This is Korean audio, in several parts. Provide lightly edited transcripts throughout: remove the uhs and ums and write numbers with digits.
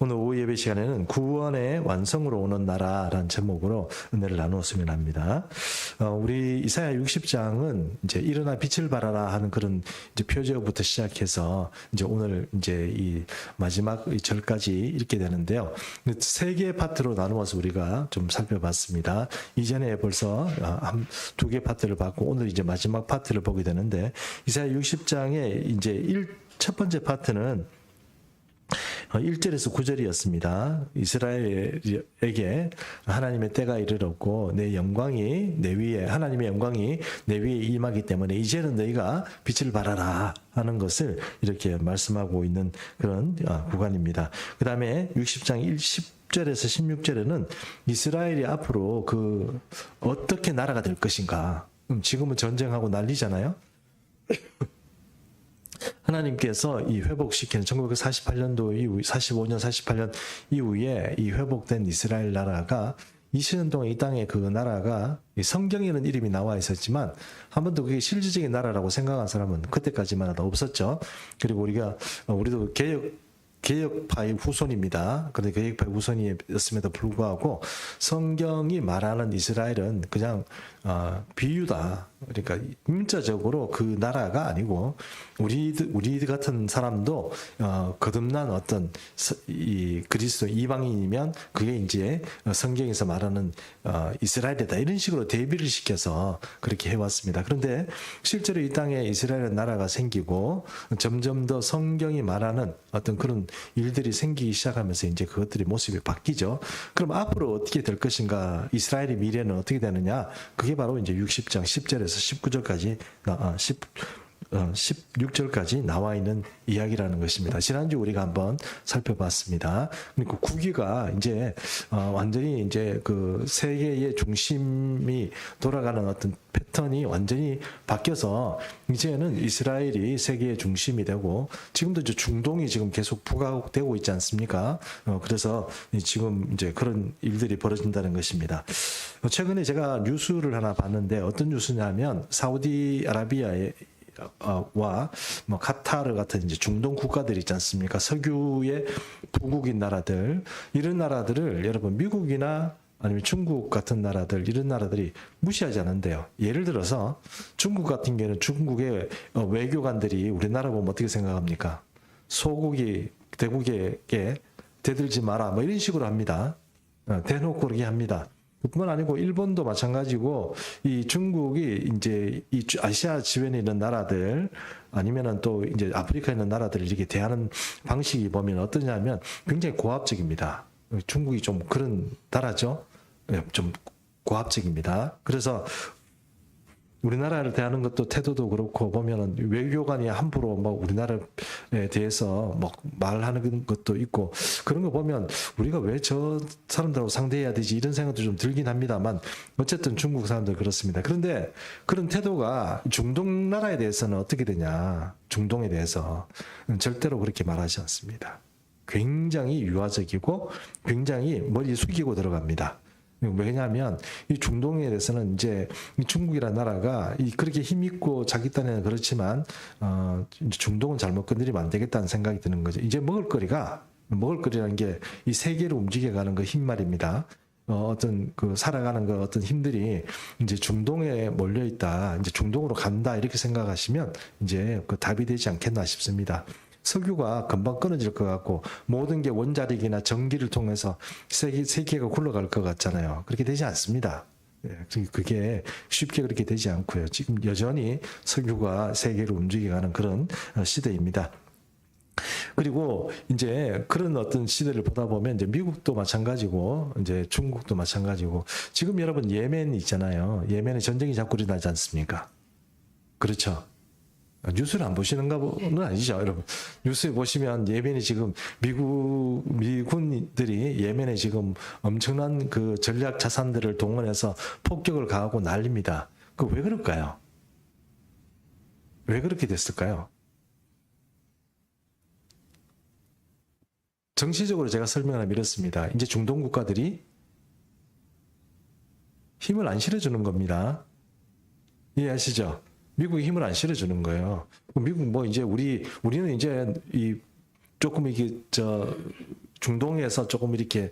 오늘 오후 예배 시간에는 구원의 완성으로 오는 나라라는 제목으로 은혜를 나누었으면 합니다. 우리 이사야 60장은 이제 일어나 빛을 발하라 하는 그런 이제 표제어부터 시작해서 이제 오늘 이제 이 마지막 이 절까지 읽게 되는데요. 세 개의 파트로 나누어서 우리가 좀 살펴봤습니다. 이전에 벌써 두 개 파트를 봤고 오늘 이제 마지막 파트를 보게 되는데 이사야 60장의 이제 첫 번째 파트는 1절에서 9절이었습니다. 이스라엘에게 하나님의 때가 이르렀고 내 영광이 내 위에 하나님의 영광이 내 위에 임하기 때문에 이제는 너희가 빛을 발하라 하는 것을 이렇게 말씀하고 있는 그런 구간입니다. 그 다음에 60장 10절에서 16절에는 이스라엘이 앞으로 어떻게 나라가 될 것인가. 지금은 전쟁하고 난리잖아요. 하나님께서 이 회복시키는 1948년도 이후, 45년, 48년 이후에 이 회복된 이스라엘 나라가 20년 동안 이 땅에 그 나라가 성경에는 이름이 나와 있었지만 한 번도 그게 실질적인 나라라고 생각한 사람은 그때까지만 해도 없었죠. 그리고 우리도 개혁파의 후손입니다. 그런데 개혁파의 후손이었음에도 불구하고 성경이 말하는 이스라엘은 그냥 비유다. 그러니까 문자적으로 그 나라가 아니고 우리 같은 사람도 거듭난 어떤 이 그리스도 이방인이면 그게 이제 성경에서 말하는 이스라엘이다. 이런 식으로 대비를 시켜서 그렇게 해왔습니다. 그런데 실제로 이 땅에 이스라엘 나라가 생기고 점점 더 성경이 말하는 어떤 그런 일들이 생기기 시작하면서 이제 그것들이 모습이 바뀌죠. 그럼 앞으로 어떻게 될 것인가? 이스라엘의 미래는 어떻게 되느냐? 그게 바로 이제 60장 10절에서 19절까지 16절까지 나와 있는 이야기라는 것입니다. 지난주 우리가 한번 살펴봤습니다. 그러니까 국위가 이제 완전히 이제 그 세계의 중심이 돌아가는 어떤 패턴이 완전히 바뀌어서 이제는 이스라엘이 세계의 중심이 되고 지금도 이제 중동이 지금 계속 부각되고 있지 않습니까? 그래서 지금 이제 그런 일들이 벌어진다는 것입니다. 최근에 제가 뉴스를 하나 봤는데 어떤 뉴스냐면 사우디아라비아의 와 카타르 같은 이제 중동 국가들 있지 않습니까? 석유의 부국인 나라들 이런 나라들을 여러분 미국이나 아니면 중국 같은 나라들 이런 나라들이 무시하지 않는데요. 예를 들어서 중국 같은 경우는 중국의 외교관들이 우리나라 보면 어떻게 생각합니까? 소국이 대국에게 대들지 마라 뭐 이런 식으로 합니다. 대놓고 그렇게 합니다. 그뿐만 아니고 일본도 마찬가지고 이 중국이 이제 이 아시아 지변에 있는 나라들 아니면은 또 이제 아프리카에 있는 나라들을 이렇게 대하는 방식이 보면 어떠냐면 굉장히 고압적입니다. 중국이 좀 그런 나라죠. 좀 고압적입니다. 그래서 우리나라를 대하는 것도 태도도 그렇고 보면은 외교관이 함부로 뭐 우리나라에 대해서 뭐 말하는 것도 있고 그런 거 보면 우리가 왜 저 사람들하고 상대해야 되지 이런 생각도 좀 들긴 합니다만 어쨌든 중국 사람들 그렇습니다. 그런데 그런 태도가 중동 나라에 대해서는 어떻게 되냐? 중동에 대해서 절대로 그렇게 말하지 않습니다. 굉장히 유화적이고 굉장히 머리 숙이고 들어갑니다. 왜냐하면 이 중동에 대해서는 이제 중국이라는 나라가 그렇게 힘있고 자기 딴에는 그렇지만 중동은 잘못 건드리면 안 되겠다는 생각이 드는 거죠. 이제 먹을거리라는 게 이 세계를 움직여가는 그 힘 말입니다. 어떤 살아가는 그 어떤 힘들이 이제 중동에 몰려 있다. 이제 중동으로 간다 이렇게 생각하시면 이제 그 답이 되지 않겠나 싶습니다. 석유가 금방 끊어질 것 같고 모든 게 원자력이나 전기를 통해서 세계가 굴러갈 것 같잖아요. 그렇게 되지 않습니다. 그게 쉽게 그렇게 되지 않고요. 지금 여전히 석유가 세계를 움직여가는 그런 시대입니다. 그리고 이제 그런 어떤 시대를 보다 보면 이제 미국도 마찬가지고 이제 중국도 마찬가지고 지금 여러분 예멘 있잖아요. 예멘에 전쟁이 자꾸 일어나지 않습니까? 그렇죠. 뉴스를 안 보시는가 보는 아니죠, 여러분. 뉴스에 보시면 예멘이 지금 미군들이 예멘에 지금 엄청난 그 전략 자산들을 동원해서 폭격을 가하고 난립니다. 그 왜 그럴까요? 왜 그렇게 됐을까요? 정치적으로 제가 설명하면 이렇습니다. 이제 중동 국가들이 힘을 안 실어주는 겁니다. 이해하시죠? 미국이 힘을 안 실어주는 거예요. 미국 뭐 이제 우리는 이제 조금 이게 중동에서 조금 이렇게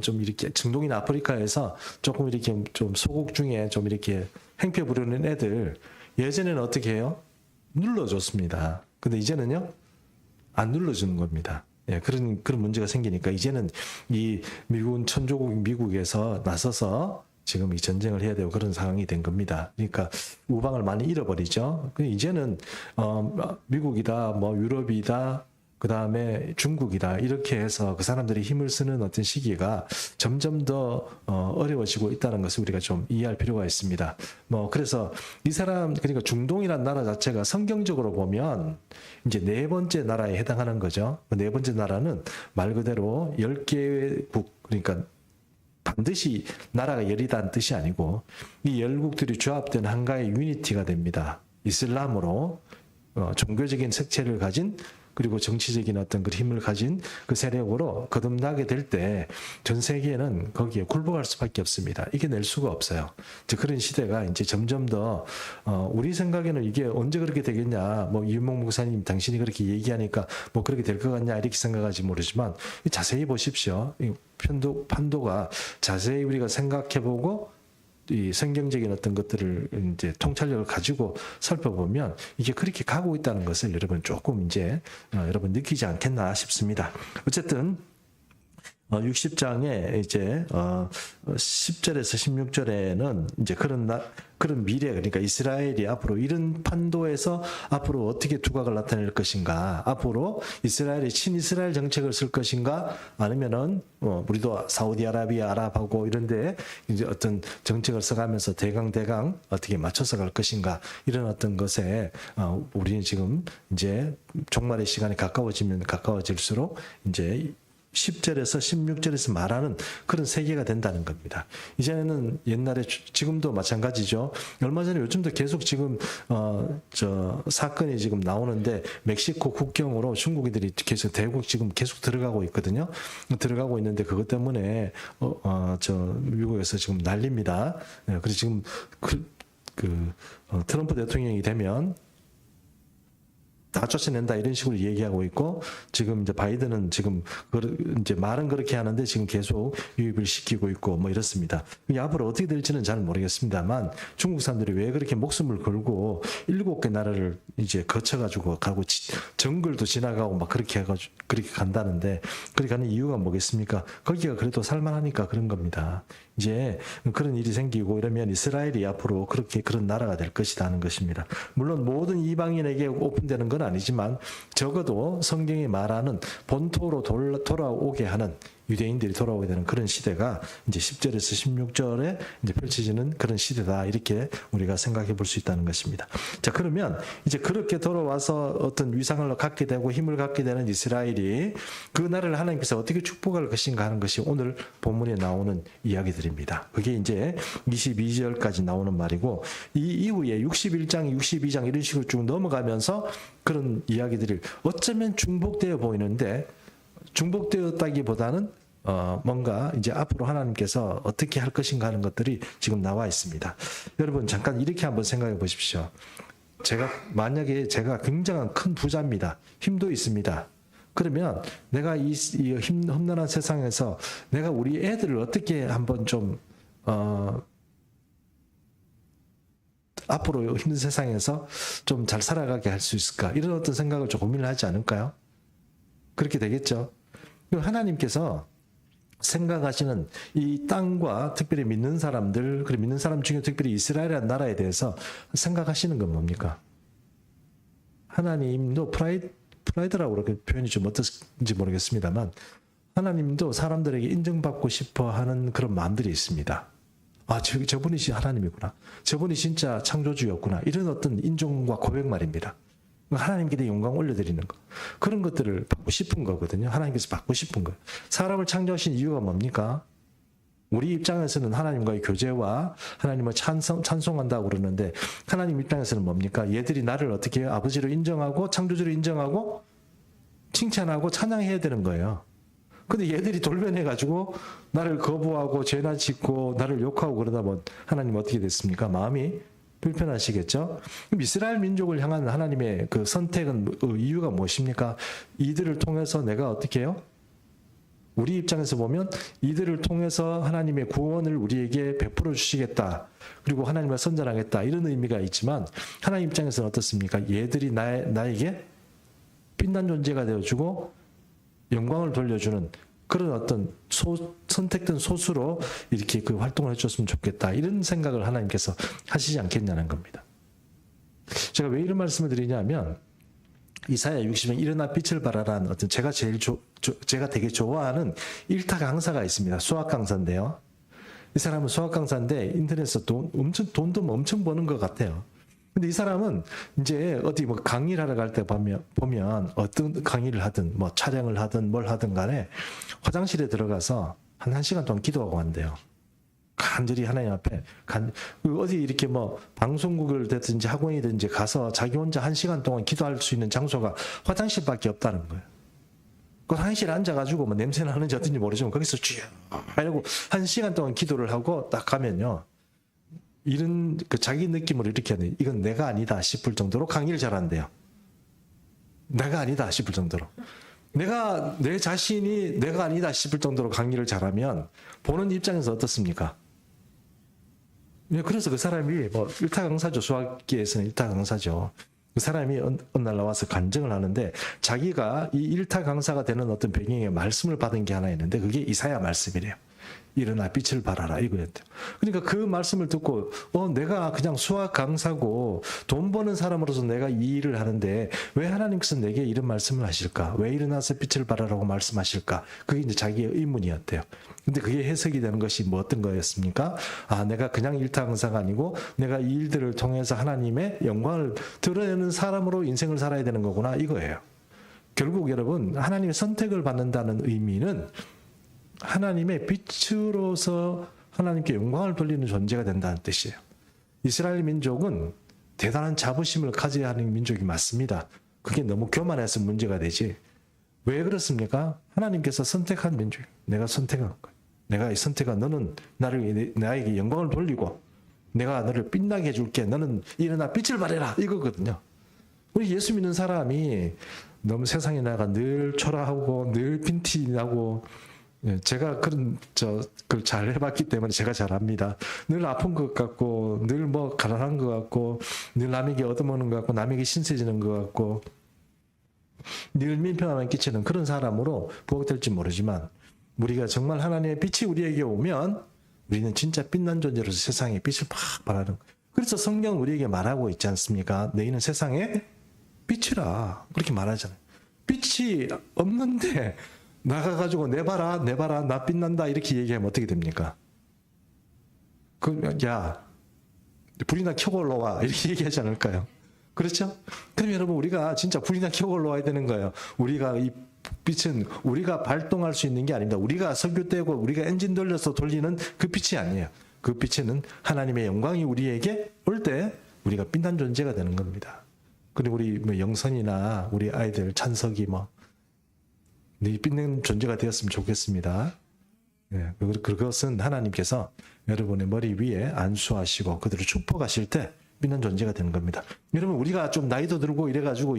좀 이렇게 중동이나 아프리카에서 조금 이렇게 좀 소국 중에 좀 이렇게 행패 부르는 애들 예전에는 어떻게 해요? 눌러줬습니다. 근데 이제는요 안 눌러주는 겁니다. 예, 그런 문제가 생기니까 이제는 이 미국은 천조국 미국에서 나서서 지금 이 전쟁을 해야 되고 그런 상황이 된 겁니다. 그러니까 우방을 많이 잃어버리죠. 이제는 미국이다, 뭐 유럽이다, 그 다음에 중국이다 이렇게 해서 그 사람들이 힘을 쓰는 어떤 시기가 점점 더 어려워지고 있다는 것을 우리가 좀 이해할 필요가 있습니다. 뭐 그래서 이 사람 그러니까 중동이라는 나라 자체가 성경적으로 보면 이제 네 번째 나라에 해당하는 거죠. 네 번째 나라는 말 그대로 10개국 그러니까 반드시 나라가 열이다는 뜻이 아니고 이 열국들이 조합된 한가의 유니티가 됩니다. 이슬람으로 종교적인 색채를 가진 그리고 정치적인 어떤 그 힘을 가진 그 세력으로 거듭나게 될 때 전 세계는 거기에 굴복할 수밖에 없습니다. 이겨낼 수가 없어요. 이제 그런 시대가 이제 점점 더 우리 생각에는 이게 언제 그렇게 되겠냐. 뭐 이윤목 목사님 당신이 그렇게 얘기하니까 뭐 그렇게 될 것 같냐 이렇게 생각할지 모르지만 자세히 보십시오. 판도가 자세히 우리가 생각해보고 이 성경적인 어떤 것들을 이제 통찰력을 가지고 살펴보면 이게 그렇게 가고 있다는 것을 여러분 조금 이제 여러분 느끼지 않겠나 싶습니다. 어쨌든 60장에 이제 10절에서 16절에는 이제 그런 미래 그러니까 이스라엘이 앞으로 이런 판도에서 앞으로 어떻게 두각을 나타낼 것인가, 앞으로 이스라엘이 친이스라엘 정책을 쓸 것인가, 아니면은 우리도 사우디아라비아 아랍하고 이런데 이제 어떤 정책을 써가면서 대강 어떻게 맞춰서 갈 것인가 이런 어떤 것에 우리는 지금 이제 종말의 시간이 가까워지면 가까워질수록 이제 10절에서 16절에서 말하는 그런 세계가 된다는 겁니다. 이제는 옛날에 지금도 마찬가지죠. 얼마 전에 요즘도 계속 지금 사건이 지금 나오는데 멕시코 국경으로 중국인들이 계속 대국 지금 계속 들어가고 있거든요. 들어가고 있는데 그것 때문에 미국에서 지금 난립니다. 그래서 지금 트럼프 대통령이 되면 다 쫓아낸다 이런 식으로 얘기하고 있고 지금 이제 바이든은 지금 이제 말은 그렇게 하는데 지금 계속 유입을 시키고 있고 뭐 이렇습니다. 앞으로 어떻게 될지는 잘 모르겠습니다만 중국 사람들이 왜 그렇게 목숨을 걸고 7개 나라를 이제 거쳐가지고 가고 정글도 지나가고 막 그렇게 해가지고 그렇게 간다는데 그렇게 가는 이유가 뭐겠습니까? 거기가 그래도 살만하니까 그런 겁니다. 이제 그런 일이 생기고 이러면 이스라엘이 앞으로 그런 나라가 될 것이다 하는 것입니다. 물론 모든 이방인에게 오픈되는 건 아니지만 적어도 성경이 말하는 본토로 돌아오게 하는 유대인들이 돌아오게 되는 그런 시대가 이제 10절에서 16절에 이제 펼쳐지는 그런 시대다 이렇게 우리가 생각해 볼 수 있다는 것입니다. 자, 그러면 이제 그렇게 돌아와서 어떤 위상을 갖게 되고 힘을 갖게 되는 이스라엘이 그 나라를 하나님께서 어떻게 축복할 것인가 하는 것이 오늘 본문에 나오는 이야기들입니다. 그게 이제 22절까지 나오는 말이고 이 이후에 61장, 62장 이런 식으로 쭉 넘어가면서 그런 이야기들이 어쩌면 중복되어 보이는데 중복되었다기보다는 뭔가 이제 앞으로 하나님께서 어떻게 할 것인가 하는 것들이 지금 나와 있습니다. 여러분 잠깐 이렇게 한번 생각해 보십시오. 만약에 제가 굉장한 큰 부자입니다. 힘도 있습니다. 그러면 내가 이 험난한 세상에서 내가 우리 애들을 어떻게 한번 좀 앞으로 힘든 세상에서 좀 잘 살아가게 할 수 있을까? 이런 어떤 생각을 좀 고민을 하지 않을까요? 그렇게 되겠죠. 하나님께서 생각하시는 이 땅과 특별히 믿는 사람들, 그리고 믿는 사람 중에 특별히 이스라엘이라는 나라에 대해서 생각하시는 건 뭡니까? 하나님도 프라이드라고 그렇게 표현이 좀 어떤지 모르겠습니다만 하나님도 사람들에게 인정받고 싶어 하는 그런 마음들이 있습니다. 아, 저분이 하나님이구나. 저분이 진짜 창조주였구나. 이런 어떤 인정과 고백 말입니다. 하나님께 영광 올려드리는 거. 그런 것들을 받고 싶은 거거든요. 하나님께서 받고 싶은 거예요. 사람을 창조하신 이유가 뭡니까? 우리 입장에서는 하나님과의 교제와 하나님을 찬송한다고 그러는데 하나님 입장에서는 뭡니까? 얘들이 나를 어떻게 해요? 아버지로 인정하고 창조주로 인정하고 칭찬하고 찬양해야 되는 거예요. 근데 얘들이 돌변해가지고 나를 거부하고 죄나 짓고 나를 욕하고 그러다 보면 하나님 어떻게 됐습니까? 마음이 불편하시겠죠? 그럼 이스라엘 민족을 향한 하나님의 그 선택은 이유가 무엇입니까? 이들을 통해서 내가 어떻게 해요? 우리 입장에서 보면 이들을 통해서 하나님의 구원을 우리에게 베풀어 주시겠다. 그리고 하나님을 선전하겠다. 이런 의미가 있지만 하나님 입장에서는 어떻습니까? 얘들이 나에게 빛난 존재가 되어주고 영광을 돌려주는 그런 어떤 선택된 소수로 이렇게 그 활동을 해줬으면 좋겠다. 이런 생각을 하나님께서 하시지 않겠냐는 겁니다. 제가 왜 이런 말씀을 드리냐면 이사야 60장 일어나 빛을 발하라는 어떤 제가 제가 되게 좋아하는 일타 강사가 있습니다. 수학 강사인데요. 이 사람은 수학 강사인데 인터넷에서 돈도 엄청 버는 것 같아요. 근데 이 사람은 이제 어디 뭐 강의를 하러 갈 때 보면 어떤 강의를 하든 뭐 촬영을 하든 뭘 하든 간에 화장실에 들어가서 한 1시간 동안 기도하고 한대요. 간절히 하나님 앞에 어디 이렇게 뭐 방송국을 됐든지 학원이든지 가서 자기 혼자 1시간 동안 기도할 수 있는 장소가 화장실밖에 없다는 거예요. 그 화장실에 앉아가지고 뭐 냄새 나는지 어떤지 모르지만 거기서 쭉 하려고 1시간 동안 기도를 하고 딱 가면요. 이런 그 자기 느낌으로 이렇게 하는 이건 내가 아니다 싶을 정도로 강의를 잘한대요. 내가 아니다 싶을 정도로. 내 자신이 내가 아니다 싶을 정도로 강의를 잘하면 보는 입장에서 어떻습니까? 그래서 그 사람이 뭐 일타 강사죠. 수학계에서는 일타 강사죠. 그 사람이 어느 날 나와서 간증을 하는데 자기가 이 일타 강사가 되는 어떤 배경에 말씀을 받은 게 하나 있는데 그게 이사야 말씀이래요. 일어나 빛을 발하라 이거였대요. 그러니까 그 말씀을 듣고 내가 그냥 수학 강사고 돈 버는 사람으로서 내가 이 일을 하는데 왜 하나님께서 내게 이런 말씀을 하실까? 왜 일어나서 빛을 발하라고 말씀하실까? 그게 이제 자기의 의문이었대요. 근데 그게 해석이 되는 것이 뭐 어떤 거였습니까? 내가 그냥 일타 강사가 아니고 내가 이 일들을 통해서 하나님의 영광을 드러내는 사람으로 인생을 살아야 되는 거구나 이거예요. 결국 여러분 하나님의 선택을 받는다는 의미는 하나님의 빛으로서 하나님께 영광을 돌리는 존재가 된다는 뜻이에요. 이스라엘 민족은 대단한 자부심을 가져야 하는 민족이 맞습니다. 그게 너무 교만해서 문제가 되지. 왜 그렇습니까? 하나님께서 선택한 민족이에요. 내가 선택한 거예요. 내가 이 선택한 너는 나에게 영광을 돌리고 내가 너를 빛나게 해줄게. 너는 일어나 빛을 발해라. 이거거든요. 우리 예수 믿는 사람이 너무 세상에 나가 늘 초라하고 늘 빈티 나고 제가 그걸 잘 해봤기 때문에 제가 잘 압니다. 늘 아픈 것 같고, 늘 뭐 가난한 것 같고, 늘 남에게 얻어먹는 것 같고, 남에게 신세지는 것 같고, 늘 민폐만 끼치는 그런 사람으로 부각될지 모르지만, 우리가 정말 하나님의 빛이 우리에게 오면, 우리는 진짜 빛난 존재로서 세상에 빛을 팍 발하는 거예요. 그래서 성경은 우리에게 말하고 있지 않습니까? 너희는 세상에 빛이라. 그렇게 말하잖아요. 빛이 없는데, 나가가지고 내봐라 나 빛난다 이렇게 얘기하면 어떻게 됩니까? 야 불이나 켜고 올라와 이렇게 얘기하지 않을까요? 그렇죠? 그럼 여러분 우리가 진짜 불이나 켜고 올라와야 되는 거예요. 우리가 이 빛은 우리가 발동할 수 있는 게 아닙니다. 우리가 석유 떼고 우리가 엔진 돌려서 돌리는 그 빛이 아니에요. 그 빛은 하나님의 영광이 우리에게 올 때 우리가 빛난 존재가 되는 겁니다. 그리고 우리 뭐 영선이나 우리 아이들 찬석이 네 빛난 존재가 되었으면 좋겠습니다. 그것은 하나님께서 여러분의 머리 위에 안수하시고 그들을 축복하실 때 빛난 존재가 되는 겁니다. 여러분 우리가 좀 나이도 들고 이래가지고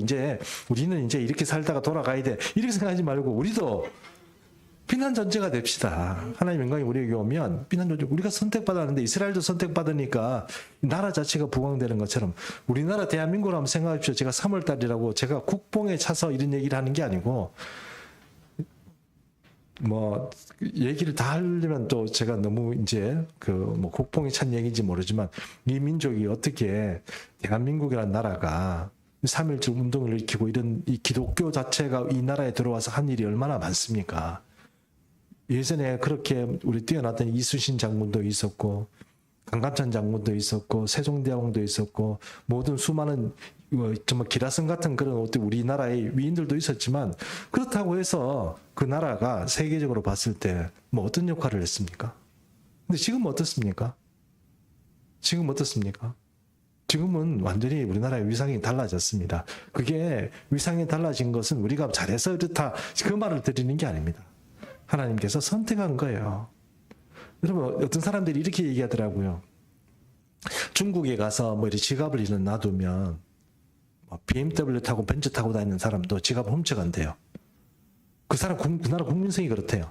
우리는 이제 이렇게 살다가 돌아가야 돼 이렇게 생각하지 말고 우리도 빛난 존재가 됩시다. 하나님 영광이 우리에게 오면 빛난 존재. 우리가 선택받았는데 이스라엘도 선택받으니까 나라 자체가 부강되는 것처럼 우리나라 대한민국을 한번 생각하십시오. 제가 3월달이라고 제가 국뽕에 차서 이런 얘기를 하는 게 아니고 얘기를 다 하려면 또 제가 너무 이제 국뽕이 찬 얘기인지 모르지만 이 민족이 어떻게 대한민국이라는 나라가 3.1절 운동을 일으키고 이런 이 기독교 자체가 이 나라에 들어와서 한 일이 얼마나 많습니까? 예전에 그렇게 우리 뛰어났던 이수신 장군도 있었고 강감찬 장군도 있었고 세종대왕도 있었고 모든 수많은 정말 기라성 같은 그런 우리나라의 위인들도 있었지만 그렇다고 해서 그 나라가 세계적으로 봤을 때 어떤 역할을 했습니까? 근데 지금은 어떻습니까? 지금은 완전히 우리나라의 위상이 달라졌습니다. 그게 위상이 달라진 것은 우리가 잘해서 이렇다 그 말을 드리는 게 아닙니다. 하나님께서 선택한 거예요. 여러분 어떤 사람들이 이렇게 얘기하더라고요. 중국에 가서 이렇게 지갑을 이런 놔두면 BMW 타고 벤츠 타고 다니는 사람도 지갑을 훔쳐간대요. 그 나라 국민성이 그렇대요.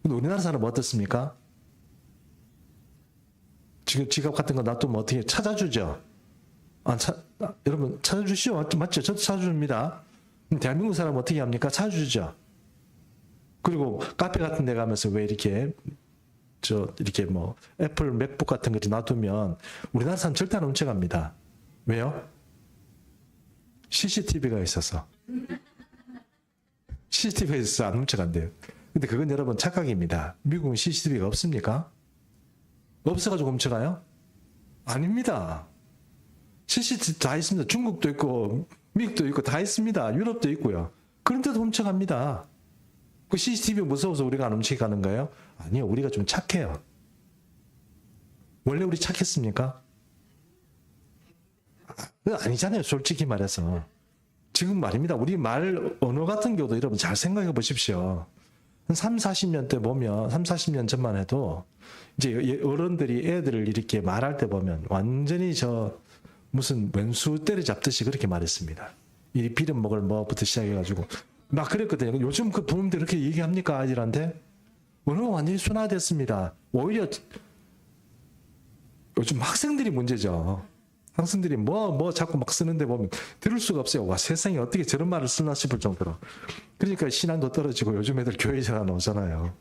근데 우리나라 사람은 어떻습니까? 지금 지갑 같은 거 놔두면 어떻게 찾아주죠? 여러분 찾아주시죠. 맞죠? 저도 찾아줍니다. 대한민국 사람은 어떻게 합니까? 찾아주죠. 그리고 카페 같은 데 가면서 왜 이렇게 이렇게 뭐 애플 맥북 같은 거 놔두면 우리나라 사람 절대 안 훔쳐갑니다. 왜요? CCTV가 있어서. CCTV가 있어서 안 훔쳐간대요. 근데 그건 여러분 착각입니다. 미국은 CCTV가 없습니까? 없어가지고 훔쳐가요? 아닙니다. CCTV 다 있습니다. 중국도 있고 미국도 있고 다 있습니다. 유럽도 있고요. 그런데도 훔쳐갑니다. 그 CCTV 무서워서 우리가 안 훔쳐가는 거예요? 아니요. 우리가 좀 착해요. 원래 우리 착했습니까? 아니잖아요. 솔직히 말해서. 지금 말입니다. 우리 말 언어 같은 경우도 여러분 잘 생각해 보십시오. 한 3, 40년 때 보면 3, 40년 전만 해도 이제 어른들이 애들을 이렇게 말할 때 보면 완전히 무슨 왼수 때려잡듯이 그렇게 말했습니다. 이 비름 먹을 뭐부터 시작해가지고 막 그랬거든요. 요즘 그 부모님들 그렇게 얘기합니까? 아이들한테? 언어가 완전히 순화됐습니다. 오히려 요즘 학생들이 문제죠. 학생들이 뭐 자꾸 막 쓰는데 보면 들을 수가 없어요. 와, 세상에 어떻게 저런 말을 쓰나 싶을 정도로. 그러니까 신앙도 떨어지고 요즘 애들 교회 잘 안 오잖아요.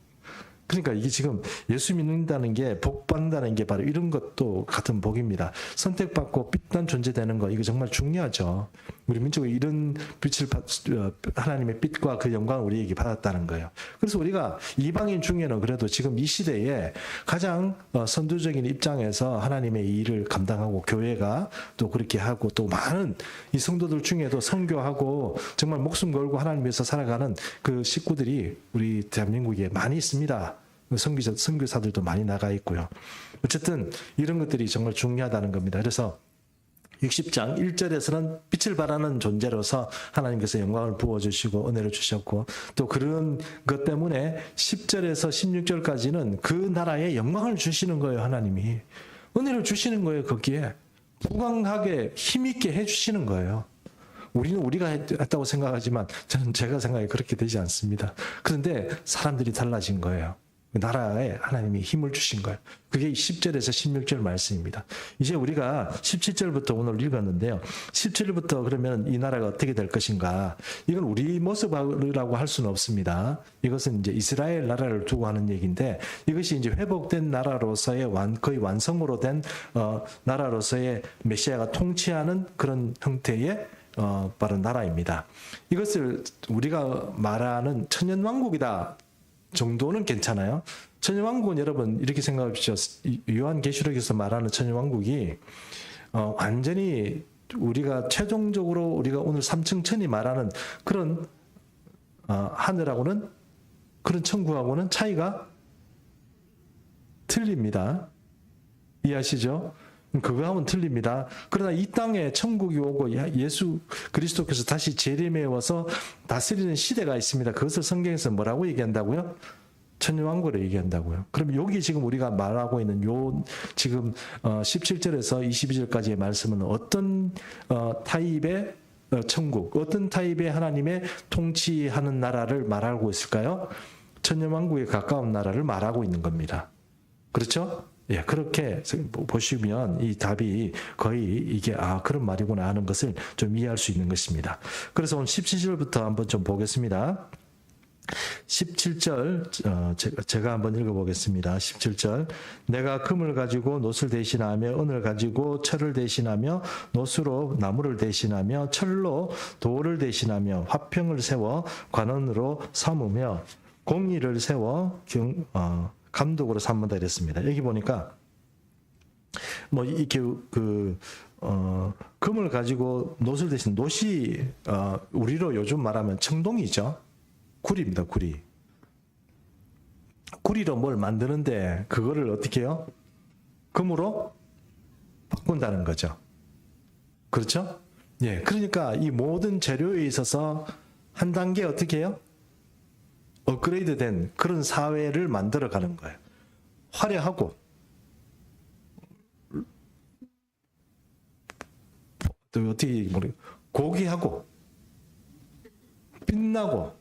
그러니까 이게 지금 예수 믿는다는 게 복 받는다는 게 바로 이런 것도 같은 복입니다. 선택받고 빛난 존재 되는 거 이거 정말 중요하죠. 우리 민족이 이런 하나님의 빛과 그 영광을 우리에게 받았다는 거예요. 그래서 우리가 이방인 중에는 그래도 지금 이 시대에 가장 선두적인 입장에서 하나님의 일을 감당하고 교회가 또 그렇게 하고 또 많은 이 성도들 중에도 선교하고 정말 목숨 걸고 하나님 위해서 살아가는 그 식구들이 우리 대한민국에 많이 있습니다. 선교사들도 많이 나가 있고요. 어쨌든 이런 것들이 정말 중요하다는 겁니다. 그래서 60장 1절에서는 빛을 발하는 존재로서 하나님께서 영광을 부어주시고 은혜를 주셨고 또 그런 것 때문에 10절에서 16절까지는 그 나라에 영광을 주시는 거예요. 하나님이 은혜를 주시는 거예요. 거기에 부강하게 힘있게 해주시는 거예요. 우리는 우리가 했다고 생각하지만 저는 제가 생각에 그렇게 되지 않습니다. 그런데 사람들이 달라진 거예요. 나라에 하나님이 힘을 주신 거예요. 그게 10절에서 16절 말씀입니다. 이제 우리가 17절부터 오늘 읽었는데요. 17절부터 그러면 이 나라가 어떻게 될 것인가? 이건 우리 모습이라고 할 수는 없습니다. 이것은 이제 이스라엘 나라를 두고 하는 얘기인데 이것이 이제 회복된 나라로서의 거의 완성으로 된 나라로서의 메시아가 통치하는 그런 형태의 바로 나라입니다. 이것을 우리가 말하는 천년왕국이다 정도는 괜찮아요. 천년왕국은 여러분 이렇게 생각해 보십시오. 요한계시록에서 말하는 천년왕국이 완전히 우리가 최종적으로 우리가 오늘 삼층천이 말하는 그런 하늘하고는 그런 천국하고는 차이가 틀립니다. 이해하시죠? 그거하고는 틀립니다. 그러나 이 땅에 천국이 오고 예수 그리스도께서 다시 재림해와서 다스리는 시대가 있습니다. 그것을 성경에서 뭐라고 얘기한다고요? 천년왕국을 얘기한다고요. 그럼 여기 지금 우리가 말하고 있는 요 지금 17절에서 22절까지의 말씀은 어떤 타입의 천국, 어떤 타입의 하나님의 통치하는 나라를 말하고 있을까요? 천년왕국에 가까운 나라를 말하고 있는 겁니다. 그렇죠? 예, 그렇게 보시면 이 답이 거의 이게 그런 말이구나 하는 것을 좀 이해할 수 있는 것입니다. 그래서 오늘 17절부터 한번 좀 보겠습니다. 17절 제가 한번 읽어보겠습니다. 17절 내가 금을 가지고 놋을 대신하며 은을 가지고 철을 대신하며 놋으로 나무를 대신하며 철로 돌을 대신하며 화평을 세워 관원으로 삼으며 공의를 세워 감독으로 삼는다 이랬습니다. 여기 보니까 뭐 이렇게 금을 가지고 놋을 대신 놋이 우리로 요즘 말하면 청동이죠. 구리입니다. 구리. 구리로 뭘 만드는데 그거를 어떻게 해요? 금으로 바꾼다는 거죠. 그렇죠? 예. 그러니까 이 모든 재료에 있어서 한 단계 어떻게 해요? 업그레이드 된 그런 사회를 만들어 가는 거예요. 화려하고 또 어떻게 고귀하고 빛나고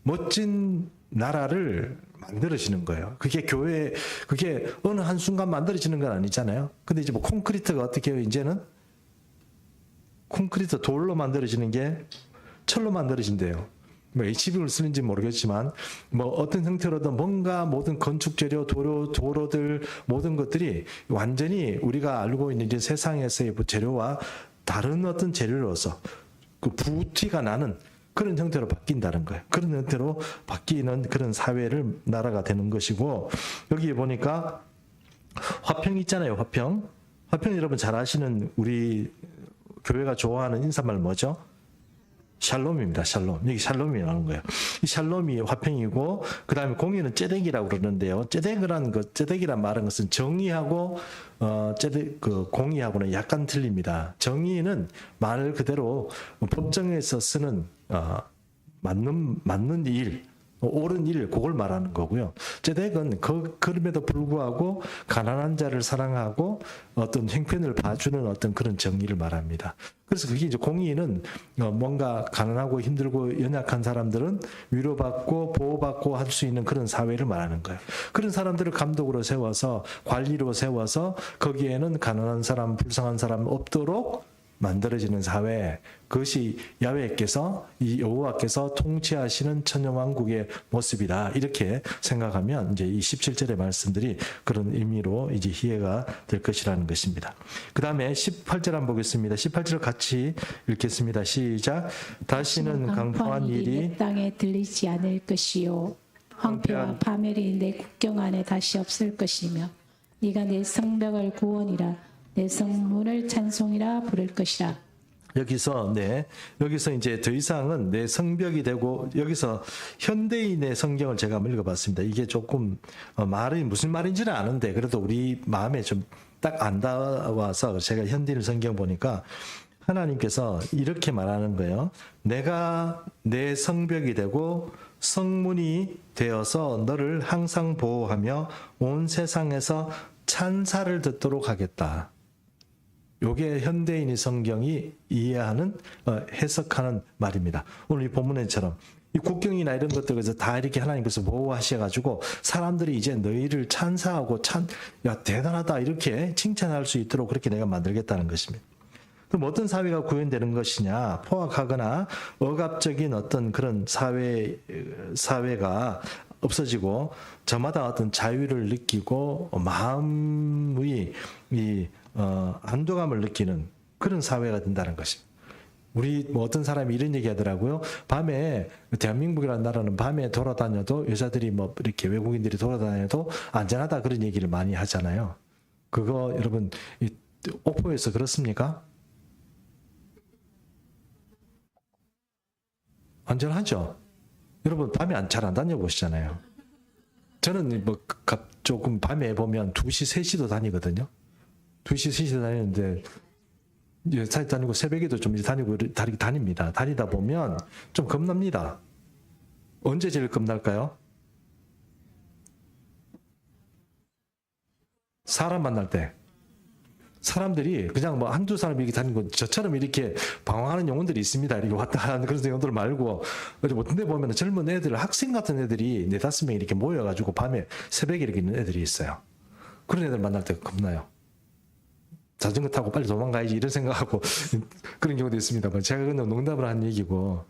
멋진 나라를 만들어지는 거예요. 그게 교회, 그게 어느 한순간 만들어지는 건 아니잖아요. 근데 이제 뭐 콘크리트가 어떻게 해요? 이제는 콘크리트 돌로 만들어지는 게 철로 만들어진대요. 뭐 HB를 쓰는지 모르겠지만 뭐 어떤 형태로든 뭔가 모든 건축 재료, 도로들 모든 것들이 완전히 우리가 알고 있는 이제 세상에서의 재료와 다른 어떤 재료로서 그 부티가 나는 그런 형태로 바뀐다는 거예요. 그런 형태로 바뀌는 그런 사회를 나라가 되는 것이고, 여기 보니까 화평 있잖아요. 화평 여러분 잘 아시는 우리 교회가 좋아하는 인사말 뭐죠? 샬롬입니다. 샬롬. 여기 샬롬이 나오는 거예요. 이 샬롬이 화평이고, 그 다음에 공의는 째덱이라고 그러는데요. 째덱이란 말은 것은 정의하고, 공의하고는 약간 틀립니다. 정의는 말 그대로 법정에서 쓰는, 맞는 일, 옳은 일, 그걸 말하는 거고요. 째덱은 그럼에도 불구하고 가난한 자를 사랑하고 어떤 형편을 봐주는 어떤 그런 정의를 말합니다. 그래서 그게 이제 공의는 뭔가 가난하고 힘들고 연약한 사람들은 위로받고 보호받고 할 수 있는 그런 사회를 말하는 거예요. 그런 사람들을 감독으로 세워서 관리로 세워서 거기에는 가난한 사람, 불쌍한 사람 없도록 만들어지는 사회, 그것이 야훼께서 이 여호와께서 통치하시는 천년왕국의 모습이다. 이렇게 생각하면 이제 이 17절의 말씀들이 그런 의미로 이제 이해가 될 것이라는 것입니다. 그 다음에 18절 한번 보겠습니다. 18절 같이 읽겠습니다. 시작. 다시는 강포한 일이 내 땅에 들리지 않을 것이요 황폐와 파멸이 내 국경 안에 다시 없을 것이며 네가 내 성벽을 구원이라 내 성문을 찬송이라 부를 것이라. 여기서 이제 더 이상은 내 성벽이 되고, 여기서 현대인의 성경을 제가 한번 읽어봤습니다. 이게 조금 말이 무슨 말인지는 아는데 그래도 우리 마음에 좀 딱 안 닿아서 제가 현대인 성경 보니까 하나님께서 이렇게 말하는 거예요. 내가 내 성벽이 되고 성문이 되어서 너를 항상 보호하며 온 세상에서 찬사를 듣도록 하겠다. 요게 현대인의 성경이 이해하는 해석하는 말입니다. 오늘 이 본문에처럼 이 국경이나 이런 것들에서 다 이렇게 하나님께서 보호하셔가지고 사람들이 이제 너희를 찬사하고 야 대단하다 이렇게 칭찬할 수 있도록 그렇게 내가 만들겠다는 것입니다. 그럼 어떤 사회가 구현되는 것이냐? 포악하거나 억압적인 어떤 그런 사회가 없어지고 저마다 어떤 자유를 느끼고 마음의 안도감을 느끼는 그런 사회가 된다는 것입니다. 우리 뭐 어떤 사람이 이런 얘기 하더라고요. 밤에 대한민국이라는 나라는 밤에 돌아다녀도 여자들이 뭐 이렇게 외국인들이 돌아다녀도 안전하다 그런 얘기를 많이 하잖아요. 그거 여러분 옥포에서 그렇습니까? 안전하죠? 여러분 밤에 잘 안 다녀보시잖아요. 저는 뭐 조금 밤에 보면 2시, 3시도 다니거든요. 2시, 3시도 다니는데 사실 다니고 새벽에도 좀 다닙니다. 다니다 보면 좀 겁납니다. 언제 제일 겁날까요? 사람 만날 때. 사람들이 그냥 뭐 한두 사람이 이렇게 다니고 저처럼 이렇게 방황하는 영혼들이 있습니다. 이렇게 왔다 하는 그런 영혼들 말고 어떤 데 보면 젊은 애들, 학생 같은 애들이 4-5명 이렇게 모여가지고 밤에 새벽에 이렇게 있는 애들이 있어요. 그런 애들 만날 때 겁나요. 자전거 타고 빨리 도망가야지 이런 생각하고 그런 경우도 있습니다. 제가 그냥 농담을 한 얘기고,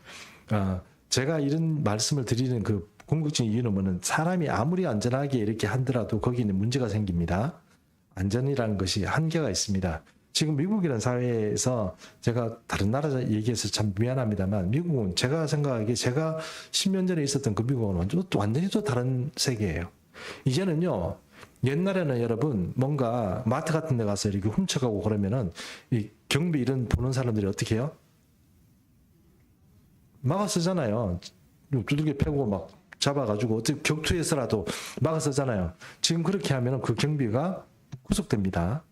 제가 이런 말씀을 드리는 그 궁극적인 이유는 뭐는 사람이 아무리 안전하게 이렇게 한더라도 거기는 문제가 생깁니다. 안전이라는 것이 한계가 있습니다. 지금 미국이라는 사회에서 제가 다른 나라 얘기해서 참 미안합니다만 미국은 제가 생각하기에 제가 10년 전에 있었던 그 미국은 완전히 또 다른 세계예요. 이제는요. 옛날에는 여러분 뭔가 마트 같은 데 가서 이렇게 훔쳐가고 그러면은 이 경비 이런 보는 사람들이 어떻게 해요? 막아서잖아요. 두들겨 패고 막 잡아가지고 어떻게 격투해서라도 막아서잖아요. 지금 그렇게 하면은 그 경비가 구속됩니다.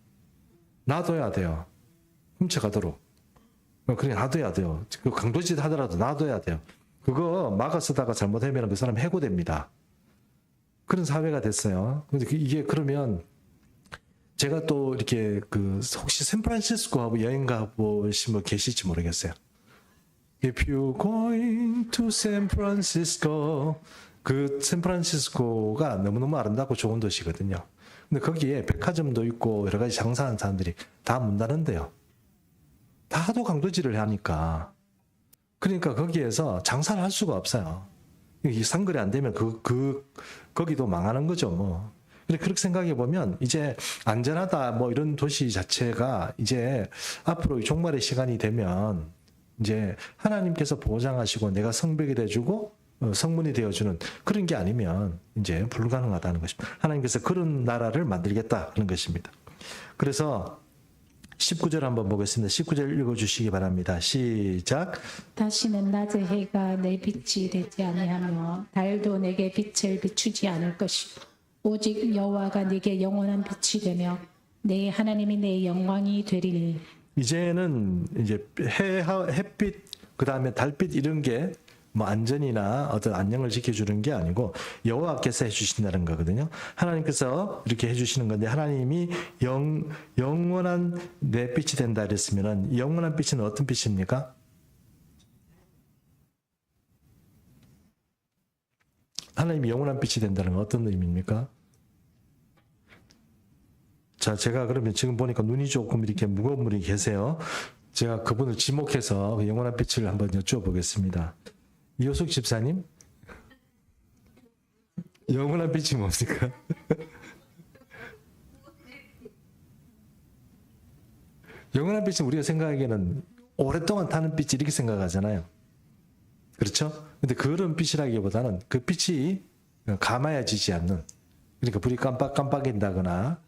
놔둬야 돼요. 훔쳐가도록. 그냥 놔둬야 돼요. 강도짓 하더라도 놔둬야 돼요. 그거 막아서다가 잘못하면 그 사람 해고됩니다. 그런 사회가 됐어요. 근데 이게 그러면 제가 또 이렇게 혹시 샌프란시스코하고 여행 가보신 분 계실지 모르겠어요. If you're going to San Francisco, 그 샌프란시스코가 너무너무 아름답고 좋은 도시거든요. 근데 거기에 백화점도 있고 여러 가지 장사하는 사람들이 다 문 닫는데요. 다 하도 강도질을 하니까. 그러니까 거기에서 장사를 할 수가 없어요. 이 상거래 안 되면 거기도 망하는 거죠, 뭐. 그렇게 생각해 보면 이제 안전하다 뭐 이런 도시 자체가 이제 앞으로 종말의 시간이 되면 이제 하나님께서 보장하시고 내가 성벽이 돼주고 성문이 되어주는 그런 게 아니면 이제 불가능하다는 것입니다. 하나님께서 그런 나라를 만들겠다 하는 것입니다. 그래서 19절 한번 보겠습니다. 19절 읽어주시기 바랍니다. 시작. 다시는 낮의 해가 내 빛이 되지 아니하며 달도 내게 빛을 비추지 않을 것이요 오직 여호와가 네게 영원한 빛이 되며 내 하나님이 내 영광이 되리니. 이제는 이제 햇빛 그다음에 달빛 이런 게 뭐 안전이나 어떤 안녕을 지켜주는 게 아니고 여호와께서 해주신다는 거거든요. 하나님께서 이렇게 해주시는 건데 하나님이 영원한 내 빛이 된다 그랬으면은 영원한 빛은 어떤 빛입니까? 하나님이 영원한 빛이 된다는 건 어떤 의미입니까? 자, 제가 그러면 지금 보니까 눈이 조금 이렇게 무거운 분이 계세요. 제가 그분을 지목해서 영원한 빛을 한번 여쭤보겠습니다. 이호숙 집사님? 영원한 빛이 뭡니까? 영원한 빛은 우리가 생각하기에는 오랫동안 타는 빛 이렇게 생각하잖아요. 그렇죠? 근데 그런 빛이라기보다는 그 빛이 감아야지지 않는, 그러니까 불이 깜빡깜빡인다거나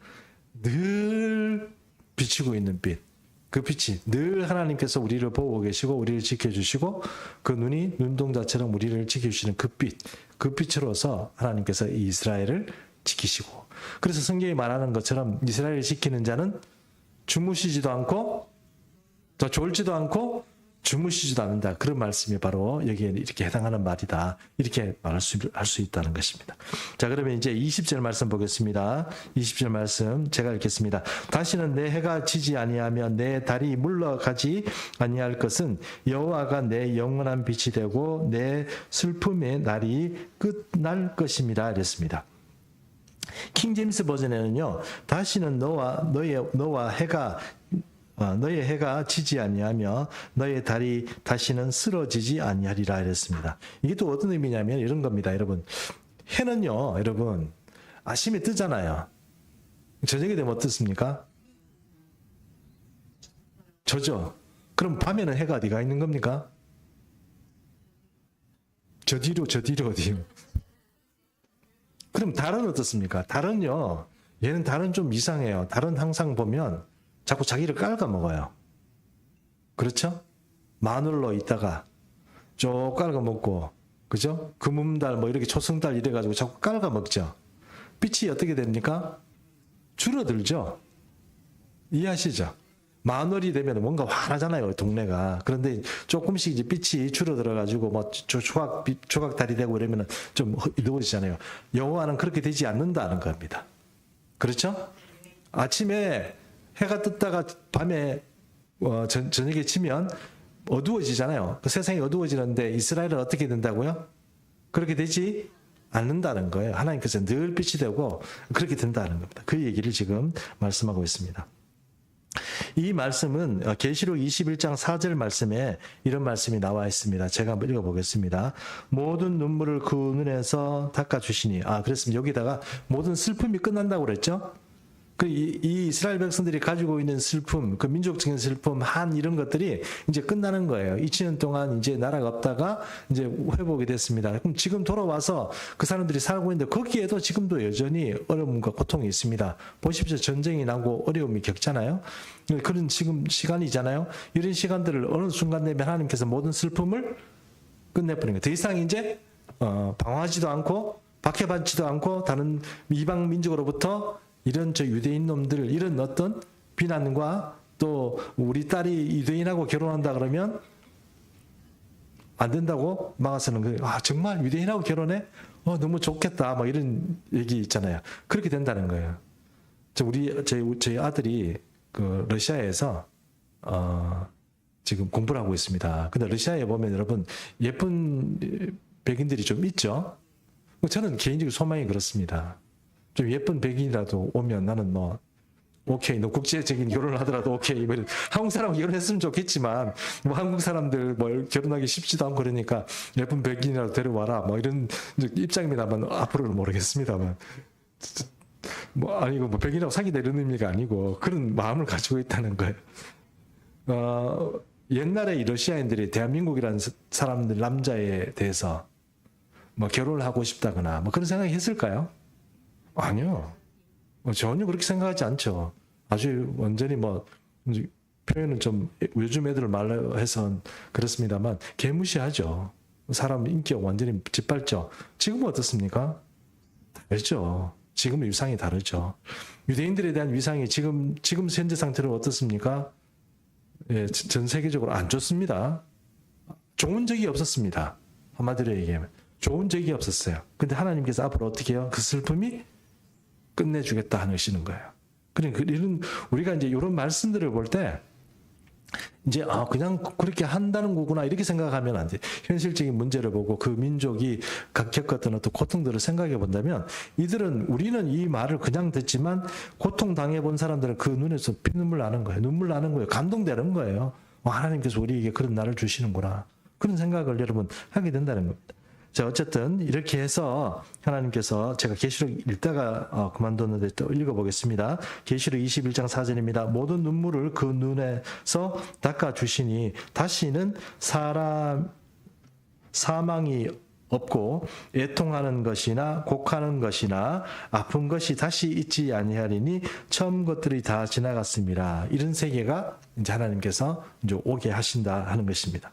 늘 비치고 있는 빛. 그 빛이 늘 하나님께서 우리를 보고 계시고 우리를 지켜주시고 그 눈이 눈동자처럼 우리를 지켜주시는 그 빛. 그 빛으로서 하나님께서 이 이스라엘을 지키시고, 그래서 성경이 말하는 것처럼 이스라엘을 지키는 자는 주무시지도 않고 더 졸지도 않고 주무시지도 않는다. 그런 말씀이 바로 여기에 이렇게 해당하는 말이다. 이렇게 할 수 있다는 것입니다. 자, 그러면 이제 20절 말씀 보겠습니다. 20절 말씀 제가 읽겠습니다. 다시는 내 해가 지지 아니하며 내 달이 물러가지 아니할 것은 여호와가 내 영원한 빛이 되고 내 슬픔의 날이 끝날 것입니다. 이랬습니다. 킹제임스 버전에는요, 다시는 너의 해가 지지 아니하며 너의 달이 다시는 쓰러지지 아니하리라 이랬습니다. 이게 또 어떤 의미냐면 이런 겁니다, 여러분. 해는요, 여러분, 아침에 뜨잖아요. 저녁이 되면 어떻습니까? 저죠. 그럼 밤에는 해가 어디가 있는 겁니까? 저 뒤로 어디요? 그럼 달은 어떻습니까? 달은요, 달은 좀 이상해요. 달은 항상 보면 자꾸 자기를 깔아먹어요. 그렇죠? 마늘로 있다가 쭉 깔아먹고, 그죠? 금음달 뭐 이렇게 초승달 이래가지고 자꾸 깔아먹죠. 빛이 어떻게 됩니까? 줄어들죠? 이해하시죠? 마늘이 되면 뭔가 환하잖아요, 동네가. 그런데 조금씩 이제 빛이 줄어들어가지고 뭐 조각달이 되고 이러면 좀 어두워지잖아요. 여호와는 그렇게 되지 않는다는 겁니다. 그렇죠? 아침에 해가 떴다가 밤에 저녁에 치면 어두워지잖아요. 그 세상이 어두워지는데 이스라엘은 어떻게 된다고요? 그렇게 되지 않는다는 거예요. 하나님께서 늘 빛이 되고 그렇게 된다는 겁니다. 그 얘기를 지금 말씀하고 있습니다. 이 말씀은 계시록 21장 4절 말씀에 이런 말씀이 나와 있습니다. 제가 한번 읽어보겠습니다. 모든 눈물을 그 눈에서 닦아주시니. 그랬습니다. 여기다가 모든 슬픔이 끝난다고 그랬죠? 이 이스라엘 백성들이 가지고 있는 슬픔, 그 민족적인 슬픔, 한 이런 것들이 이제 끝나는 거예요. 2000년 동안 이제 나라가 없다가 이제 회복이 됐습니다. 그럼 지금 돌아와서 그 사람들이 살고 있는데 거기에도 지금도 여전히 어려움과 고통이 있습니다. 보십시오. 전쟁이 나고 어려움이 겪잖아요. 그런 지금 시간이잖아요. 이런 시간들을 어느 순간 되면 하나님께서 모든 슬픔을 끝내버리는 거예요. 더 이상 이제 방황하지도 않고 박해받지도 않고 다른 이방 민족으로부터 이런 유대인 놈들 이런 어떤 비난과 또 우리 딸이 유대인하고 결혼한다 그러면 안 된다고 막아서는 거예요. 정말 유대인하고 결혼해? 너무 좋겠다. 막 이런 얘기 있잖아요. 그렇게 된다는 거예요. 저희 아들이 그 러시아에서 지금 공부를 하고 있습니다. 근데 러시아에 보면 여러분 예쁜 백인들이 좀 있죠. 저는 개인적인 소망이 그렇습니다. 좀 예쁜 백인이라도 오면 나는 뭐 오케이, 너 국제적인 결혼을 하더라도 오케이. 한국 사람 결혼했으면 좋겠지만 뭐 한국 사람들 뭘 결혼하기 쉽지도 않고 그러니까 예쁜 백인이라도 데려와라. 뭐 이런 입장입니다만 앞으로는 모르겠습니다만 뭐 아니고 뭐 백인하고 사귀다 이런 의미가 아니고 그런 마음을 가지고 있다는 거예요. 옛날에 이 러시아인들이 대한민국이라는 사람들 남자에 대해서 뭐 결혼을 하고 싶다거나 뭐 그런 생각이 했을까요? 아니요. 전혀 그렇게 생각하지 않죠. 아주 완전히 뭐 표현은 좀 요즘 애들 말로 해선 그렇습니다만 개무시하죠. 사람 인격 완전히 짓밟죠. 지금은 어떻습니까? 다르죠. 지금은 위상이 다르죠. 유대인들에 대한 위상이 지금 현재 상태로 어떻습니까? 예, 전 세계적으로 안 좋습니다. 좋은 적이 없었습니다. 한마디로 얘기하면 좋은 적이 없었어요. 근데 하나님께서 앞으로 어떻게 해요? 그 슬픔이 끝내주겠다 하시는 거예요. 그러니까 이런 우리가 이제 이런 말씀들을 볼 때 이제 그냥 그렇게 한다는 거구나 이렇게 생각하면 안 돼. 현실적인 문제를 보고 그 민족이 겪었던 어떤 고통들을 생각해 본다면 우리는 이 말을 그냥 듣지만 고통 당해 본 사람들은 그 눈에서 피눈물 나는 거예요. 눈물 나는 거예요. 감동되는 거예요. 하나님께서 우리에게 그런 날을 주시는구나. 그런 생각을 여러분 하게 된다는 겁니다. 자, 어쨌든 이렇게 해서 하나님께서 제가 계시록 읽다가 그만뒀는데 또 읽어보겠습니다. 계시록 21장 4절입니다. 모든 눈물을 그 눈에서 닦아주시니 다시는 사망이 없고 애통하는 것이나 곡하는 것이나 아픈 것이 다시 있지 아니하리니 처음 것들이 다 지나갔습니다. 이런 세계가 이제 하나님께서 이제 오게 하신다 하는 것입니다.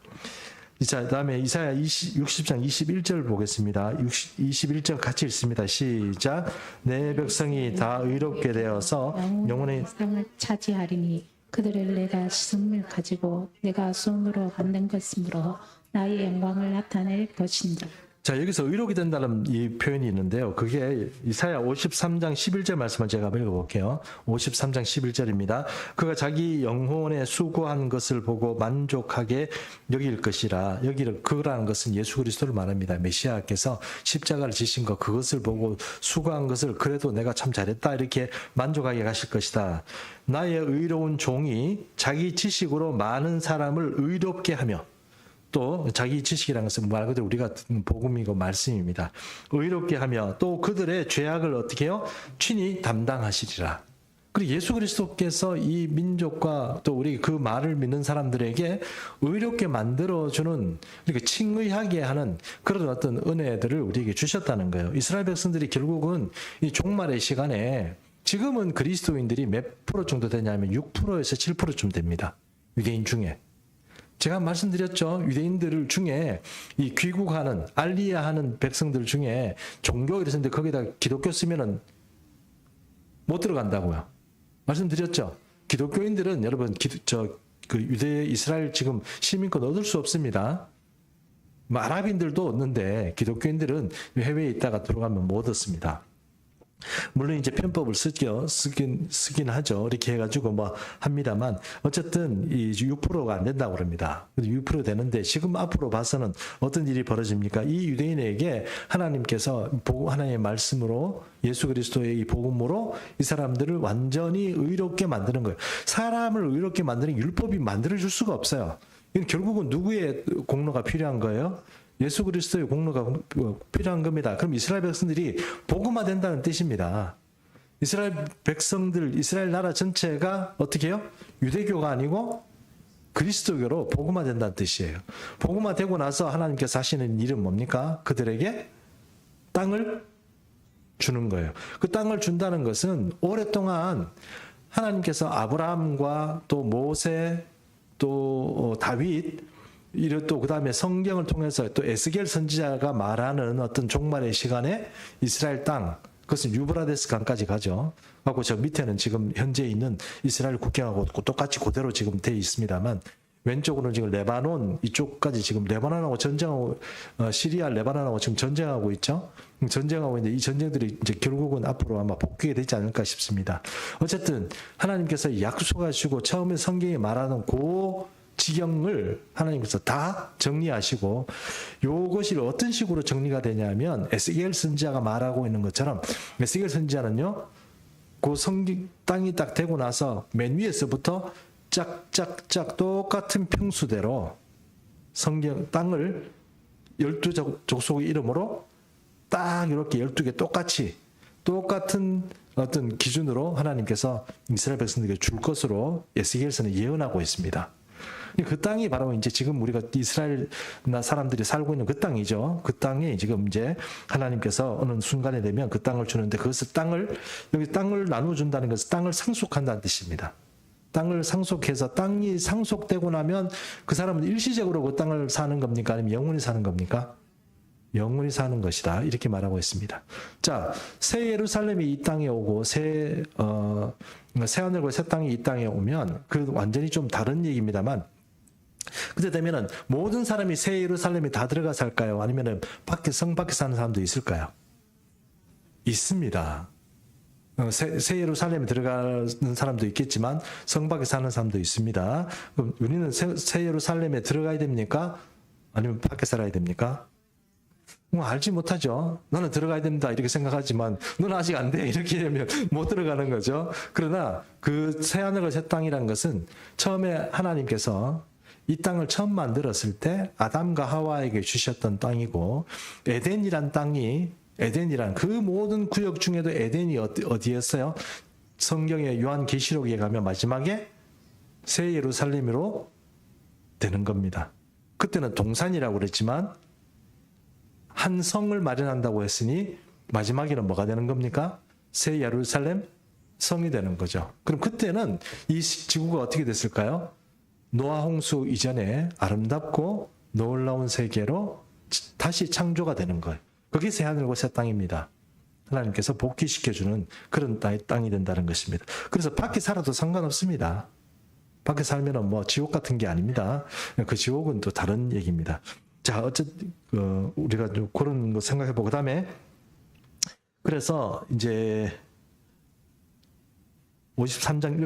자, 다음에 이사야 60장 21절 보겠습니다. 21절 같이 읽습니다. 시작. 내 백성이 다 의롭게 되어서 영혼의 상을 차지하리니 그들을 내가 씻음을 가지고 내가 손으로 만든 것이므로 나의 영광을 나타낼 것인다. 자, 여기서 의롭게 된다는 이 표현이 있는데요. 그게 이사야 53장 11절 말씀을 제가 읽어볼게요. 53장 11절입니다. 그가 자기 영혼에 수고한 것을 보고 만족하게 여길 것이라. 여기를 그라는 것은 예수 그리스도를 말합니다. 메시아께서 십자가를 지신 것 그것을 보고 수고한 것을 그래도 내가 참 잘했다 이렇게 만족하게 하실 것이다. 나의 의로운 종이 자기 지식으로 많은 사람을 의롭게 하며 또 자기 지식이라는 것은 말 그대로 우리가 듣는 복음이고 말씀입니다. 의롭게 하며 또 그들의 죄악을 어떻게 해요? 친히 담당하시리라. 그리고 예수 그리스도께서 이 민족과 또 우리 그 말을 믿는 사람들에게 의롭게 만들어주는 그러니까 칭의하게 하는 그런 어떤 은혜들을 우리에게 주셨다는 거예요. 이스라엘 백성들이 결국은 이 종말의 시간에 지금은 그리스도인들이 몇 프로 정도 되냐면 6%에서 7%쯤 됩니다. 유대인 중에. 제가 말씀드렸죠. 유대인들 중에 이 귀국하는 알리야하는 백성들 중에 종교 이랬는데 거기다 기독교 쓰면은 못 들어간다고요. 말씀드렸죠. 기독교인들은 여러분 그 유대 이스라엘 지금 시민권 얻을 수 없습니다. 뭐 아랍인들도 얻는데 기독교인들은 해외에 있다가 들어가면 못 얻습니다. 물론 이제 편법을 쓰긴 하죠. 이렇게 해가지고 뭐 합니다만 어쨌든 이 6%가 안 된다고 그럽니다. 6% 되는데 지금 앞으로 봐서는 어떤 일이 벌어집니까? 이 유대인에게 하나님께서 하나님의 말씀으로 예수 그리스도의 이 복음으로 이 사람들을 완전히 의롭게 만드는 거예요. 사람을 의롭게 만드는 율법이 만들어줄 수가 없어요. 이건 결국은 누구의 공로가 필요한 거예요? 예수 그리스도의 공로가 필요한 겁니다. 그럼 이스라엘 백성들이 복음화된다는 뜻입니다. 이스라엘 백성들, 이스라엘 나라 전체가 어떻게 해요? 유대교가 아니고 그리스도교로 복음화된다는 뜻이에요. 복음화되고 나서 하나님께서 하시는 일은 뭡니까? 그들에게 땅을 주는 거예요. 그 땅을 준다는 것은 오랫동안 하나님께서 아브라함과 또 모세 또 다윗 또 그다음에 성경을 통해서 또 에스겔 선지자가 말하는 어떤 종말의 시간에 이스라엘 땅 그것은 유브라데스 강까지 가죠. 하고 저 밑에는 지금 현재 있는 이스라엘 국경하고 똑같이 그대로 지금 돼 있습니다만 왼쪽으로는 지금 레바논 이쪽까지 지금 레바논하고 전쟁하고 시리아 레바논하고 지금 전쟁하고 있죠. 전쟁하고 있는데 이 전쟁들이 이제 결국은 앞으로 아마 복귀가 되지 않을까 싶습니다. 어쨌든 하나님께서 약속하시고 처음에 성경에 말하는 그 지경을 하나님께서 다 정리하시고 이것이 어떤 식으로 정리가 되냐면 에스겔 선지자가 말하고 있는 것처럼 에스겔 선지자는요. 그 성경 땅이 딱 되고 나서 맨 위에서부터 짝짝짝 똑같은 평수대로 성경 땅을 12족속의 이름으로 딱 이렇게 12개 똑같은 어떤 기준으로 하나님께서 이스라엘 백성들에게 줄 것으로 에스겔서는 예언하고 있습니다. 그 땅이 바로 이제 지금 우리가 이스라엘 사람들이 살고 있는 그 땅이죠. 그 땅이 지금 이제 하나님께서 어느 순간에 되면 그 땅을 주는데 그것을 여기 땅을 나눠준다는 것은 땅을 상속한다는 뜻입니다. 땅을 상속해서 땅이 상속되고 나면 그 사람은 일시적으로 그 땅을 사는 겁니까? 아니면 영원히 사는 겁니까? 영원히 사는 것이다. 이렇게 말하고 있습니다. 자, 새 예루살렘이 이 땅에 오고 새 하늘과 새 땅이 이 땅에 오면 그 완전히 좀 다른 얘기입니다만 그때 되면은 모든 사람이 새 예루살렘에 다 들어가 살까요? 아니면은 성 밖에 사는 사람도 있을까요? 있습니다. 새 예루살렘에 들어가는 사람도 있겠지만 성 밖에 사는 사람도 있습니다. 그럼 우리는 새 예루살렘에 들어가야 됩니까? 아니면 밖에 살아야 됩니까? 알지 못하죠. 너는 들어가야 된다 이렇게 생각하지만 너는 아직 안 돼 이렇게 되면 못 들어가는 거죠. 그러나 그 새하늘과 새 땅이라는 것은 처음에 하나님께서 이 땅을 처음 만들었을 때 아담과 하와에게 주셨던 땅이고 에덴이란 그 모든 구역 중에도 에덴이 어디였어요? 성경의 요한계시록에 가면 마지막에 새 예루살렘으로 되는 겁니다. 그때는 동산이라고 그랬지만 한 성을 마련한다고 했으니 마지막에는 뭐가 되는 겁니까? 새 예루살렘 성이 되는 거죠. 그럼 그때는 이 지구가 어떻게 됐을까요? 노아 홍수 이전에 아름답고 놀라운 세계로 다시 창조가 되는 거예요. 그게 새 하늘과 새 땅입니다. 하나님께서 복귀시켜주는 그런 땅이 된다는 것입니다. 그래서 밖에 살아도 상관없습니다. 밖에 살면은 뭐 지옥 같은 게 아닙니다. 그 지옥은 또 다른 얘기입니다. 자, 어쨌든 우리가 좀 그런 거 생각해보고 그다음에 그래서 이제 53장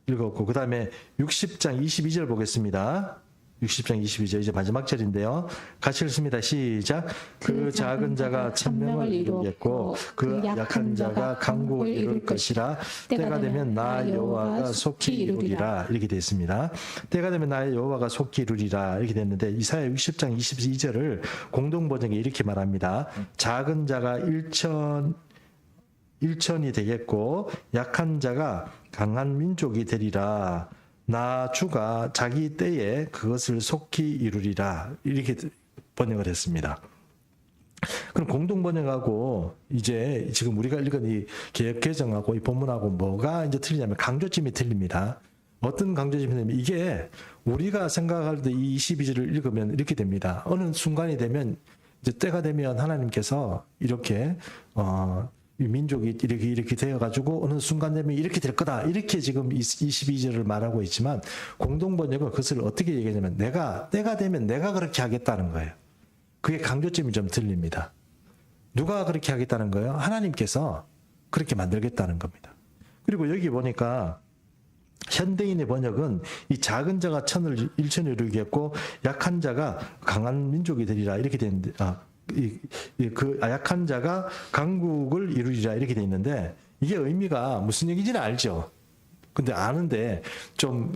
읽었고 그다음에 60장 22절 보겠습니다. 60장 22절 이제 마지막 절인데요. 같이 읽습니다. 시작. 그 작은 자가 천명을 이루겠고 그 약한 자가 강국을 이룰 것이라. 때가 되면 나 여호와가 속히 이루리라. 이렇게 되어 있습니다. 때가 되면 나 여호와가 속히 이루리라. 이렇게 됐는데 이사야 60장 22절을 공동번역에 이렇게 말합니다. 작은 자가 1천이 되겠고 약한 자가 강한 민족이 되리라. 나 주가 자기 때에 그것을 속히 이루리라. 이렇게 번역을 했습니다. 그럼 공동 번역하고 이제 지금 우리가 읽은 이 개역 개정하고 이 본문하고 뭐가 이제 틀리냐면 강조점이 틀립니다. 어떤 강조점이냐면 이게 우리가 생각할 때 이 22절을 읽으면 이렇게 됩니다. 어느 순간이 되면 이제 때가 되면 하나님께서 이렇게 이 민족이 이렇게 되어가지고 어느 순간 되면 이렇게 될 거다. 이렇게 지금 22절을 말하고 있지만 공동번역은 그것을 어떻게 얘기하냐면 때가 되면 내가 그렇게 하겠다는 거예요. 그게 강조점이 좀 틀립니다. 누가 그렇게 하겠다는 거예요? 하나님께서 그렇게 만들겠다는 겁니다. 그리고 여기 보니까 현대인의 번역은 이 작은 자가 일천을 이루겠고 약한 자가 강한 민족이 되리라 이렇게 되는데 그 약한 자가 강국을 이루리라 이렇게 돼 있는데 이게 의미가 무슨 얘기인지는 알죠. 근데 아는데 좀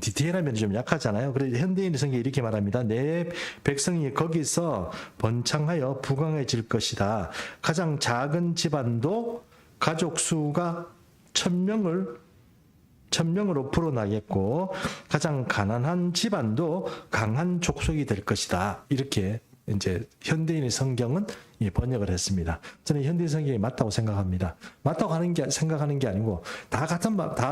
디테일한 면이 좀 약하잖아요. 그래서 현대인의 성경이 이렇게 말합니다. 내 백성이 거기서 번창하여 부강해질 것이다. 가장 작은 집안도 가족 수가 1000명으로 불어나겠고 가장 가난한 집안도 강한 족속이 될 것이다. 이렇게 이제 현대인의 성경은 번역을 했습니다. 저는 현대인 성경이 맞다고 생각합니다. 맞다고 생각하는 게 아니고 다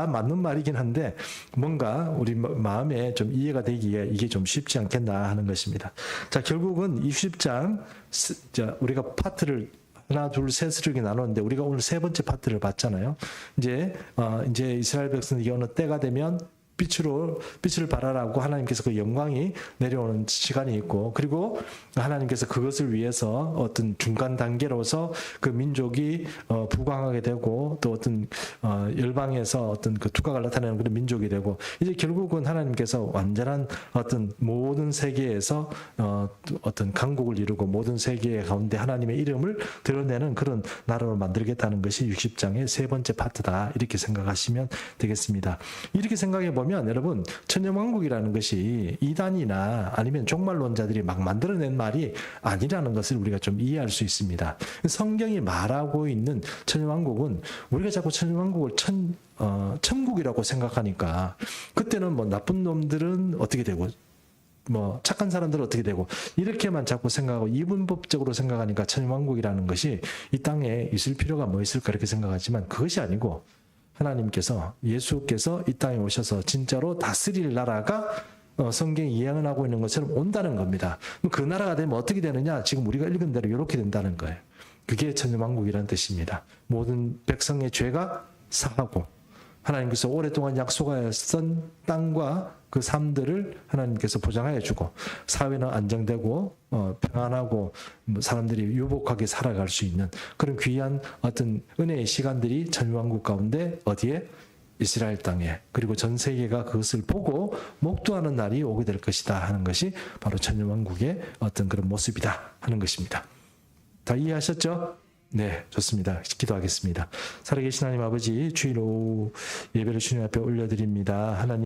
맞는 말이긴 한데 뭔가 우리 마음에 좀 이해가 되기에 이게 좀 쉽지 않겠나 하는 것입니다. 자, 결국은 20장 우리가 파트를 하나, 둘, 셋을 이렇게 나눴는데 우리가 오늘 세 번째 파트를 봤잖아요. 이제 이스라엘 백성들이 어느 때가 되면 빛을 발하라고 하나님께서 그 영광이 내려오는 시간이 있고, 그리고 하나님께서 그것을 위해서 어떤 중간 단계로서 그 민족이 부강하게 되고, 또 어떤 열방에서 어떤 그 두각을 나타내는 그런 민족이 되고, 이제 결국은 하나님께서 완전한 어떤 모든 세계에서 어떤 강국을 이루고 모든 세계 가운데 하나님의 이름을 드러내는 그런 나라로 만들겠다는 것이 60장의 세 번째 파트다, 이렇게 생각하시면 되겠습니다. 이렇게 생각해 보면 여러분, 천년왕국이라는 것이 이단이나 아니면 종말론자들이 막 만들어낸 말이 아니라는 것을 우리가 좀 이해할 수 있습니다. 성경이 말하고 있는 천년왕국은, 우리가 자꾸 천년왕국을 천국이라고 생각하니까, 그때는 뭐 나쁜 놈들은 어떻게 되고 뭐 착한 사람들은 어떻게 되고, 이렇게만 자꾸 생각하고 이분법적으로 생각하니까 천년왕국이라는 것이 이 땅에 있을 필요가 뭐 있을까 이렇게 생각하지만, 그것이 아니고 하나님께서, 예수께서 이 땅에 오셔서 진짜로 다스릴 나라가 성경이 예언하고 있는 것처럼 온다는 겁니다. 그 나라가 되면 어떻게 되느냐? 지금 우리가 읽은 대로 이렇게 된다는 거예요. 그게 천년왕국이라는 뜻입니다. 모든 백성의 죄가 사하고, 하나님께서 오랫동안 약속하였던 땅과 그 삶들을 하나님께서 보장하여 주고, 사회는 안정되고 평안하고 사람들이 유복하게 살아갈 수 있는 그런 귀한 어떤 은혜의 시간들이 천년왕국 가운데 어디에? 이스라엘 땅에, 그리고 전 세계가 그것을 보고 목도하는 날이 오게 될 것이다 하는 것이 바로 천년왕국의 어떤 그런 모습이다 하는 것입니다. 다 이해하셨죠? 네, 좋습니다. 기도하겠습니다. 살아계신 하나님 아버지, 주일 오후 예배를 주님 앞에 올려드립니다. 하나님